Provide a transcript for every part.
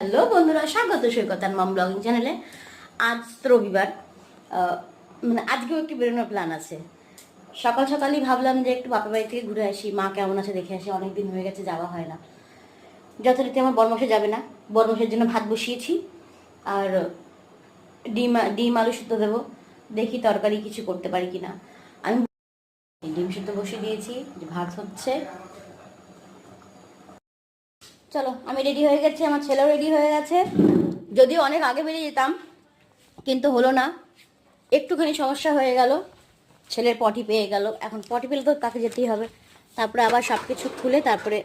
Hello বন্ধুরা, স্বাগত সৈকতার মম blogging চ্যানেলে। আজ তো রবিবার, মানে আজকেও একটু বেরোনোর প্ল্যান আছে। সকাল সকালই ভাবলাম যে একটু বাপের বাড়ি থেকে ঘুরে আসি, মা কেমন আছে দেখে আসি, অনেকদিন হয়ে গেছে যাওয়া হয় না। যথারীতি আমার বরমশাই যাবে না, বরমশাইয়ের জন্য ভাত বসিয়েছি আর ডিম আলু সিদ্ধ দেবো। দেখি তরকারি কিছু করতে পারি কিনা। আমি ডিম সিদ্ধ বসিয়ে দিয়েছি, ভাত হচ্ছে। চলো, আমি রেডি হয়ে গেছি, আমার ছেলেও রেডি হয়ে গেছে। যদিও অনেক আগে বেরিয়ে যেতাম, কিন্তু হলো না, একটুখানি সমস্যা হয়ে গেল। ছেলের পটি পেয়ে গেল, এখন পটি পেলে তো তাকে যেতেই হবে। তারপরে আবার সব কিছু খুলে তারপরে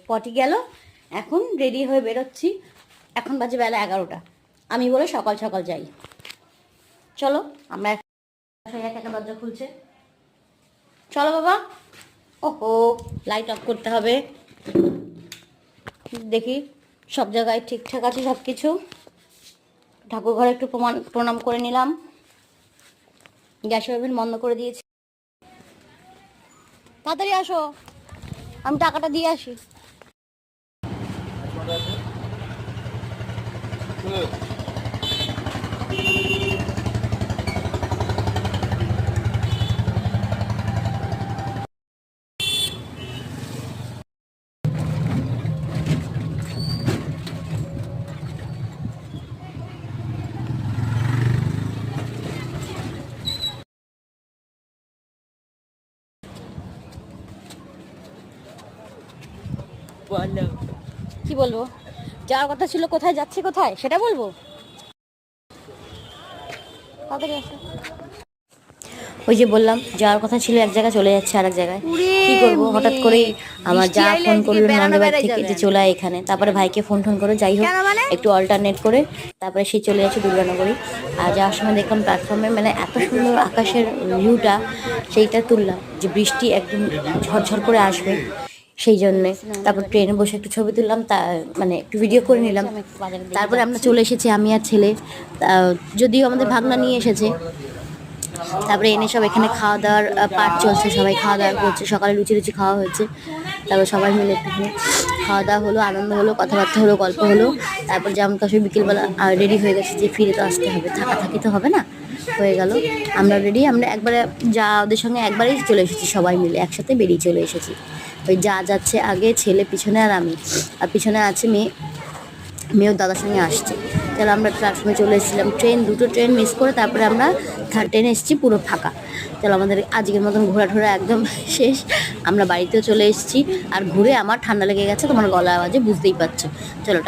পটি গেল। এখন রেডি হয়ে বেরোচ্ছি। এখন বাজে বেলা 11টা। আমি বলে সকাল সকাল যাই। চলো, আমরা একটা দরজা খুলছে। চলো বাবা। ওহো, লাইট অফ করতে হবে। দেখি সব জায়গায় ঠিকঠাক আছে সব কিছু। ঠাকুর ঘরে একটু প্রণাম করে নিলাম। গ্যাসের ওভেন বন্ধ করে দিয়েছি। তাড়াতাড়ি আসো, আমি টাকাটা দিয়ে আসি। কি বলবো? যাওয়ার কথা ছিল, কোথায় যাচ্ছি কোথায় সেটা বলবো? তাড়াতাড়ি আসো। ওই যে বললাম, যাওয়ার কথা ছিল এক জায়গায়, চলে যাচ্ছে আর এক জায়গায়। কি করবো, হঠাৎ করেই আমার যা ফোন করলো নন্দাবাড়ি থেকে যে চলে আয় এখানে। তারপরে ভাইকে ফোন করে যাই হোক একটু অল্টারনেট করে তারপরে সে চলে যাচ্ছে দুর্গানগরী। আর যাওয়ার সময় দেখলাম প্ল্যাটফর্মে মানে এত সুন্দর আকাশের ভিউটা, সেইটা তুললাম যে বৃষ্টি একদম ঝরঝর করে আসবে সেই জন্যে। তারপর ট্রেনে বসে একটু ছবি তুললাম, তা মানে একটু ভিডিও করে নিলাম। তারপরে আমরা চলে এসেছি, আমি আর ছেলে। যদিও আমাদের ভাগনা নিয়ে এসেছে। তারপরে এনে সব এখানে খাওয়া দাওয়ার পার্ট চলছে, সবাই খাওয়া দাওয়া করছে। সকালে লুচি খাওয়া হয়েছে, তারপর সবাই মিলে একটু খাওয়া দাওয়া হলো, আনন্দ হলো, কথাবার্তা হলো, গল্প হলো। তারপর যেমন কাছে বিকেলবেলা রেডি হয়ে গেছে যে ফিরে তো আসতে হবে, থাকি তো হবে না। হয়ে গেল, আমরা রেডি। আমরা একবারে যা ওদের সঙ্গে একবারেই চলে এসেছি, সবাই মিলে একসাথে বেরিয়ে চলে এসেছি। ওই যা যাচ্ছে আগে, ছেলে পিছনে আর আমি, আর পিছনে আছে মেয়েও দাদার সঙ্গে আসছে। তাহলে আমরা প্ল্যাটফর্মে চলে এসেছিলাম। দুটো ট্রেন মিস করে তারপরে আমরা থার্ড ট্রেনে এসেছি, পুরো ফাঁকা। তাহলে আমাদের আজকের মতন ঘোরা একদম শেষ। আমরা বাড়িতেও চলে এসেছি। আর ঘুরে আমার ঠান্ডা লেগে গেছে, তোমার গলা আওয়াজে বুঝতেই পারছো। চলো।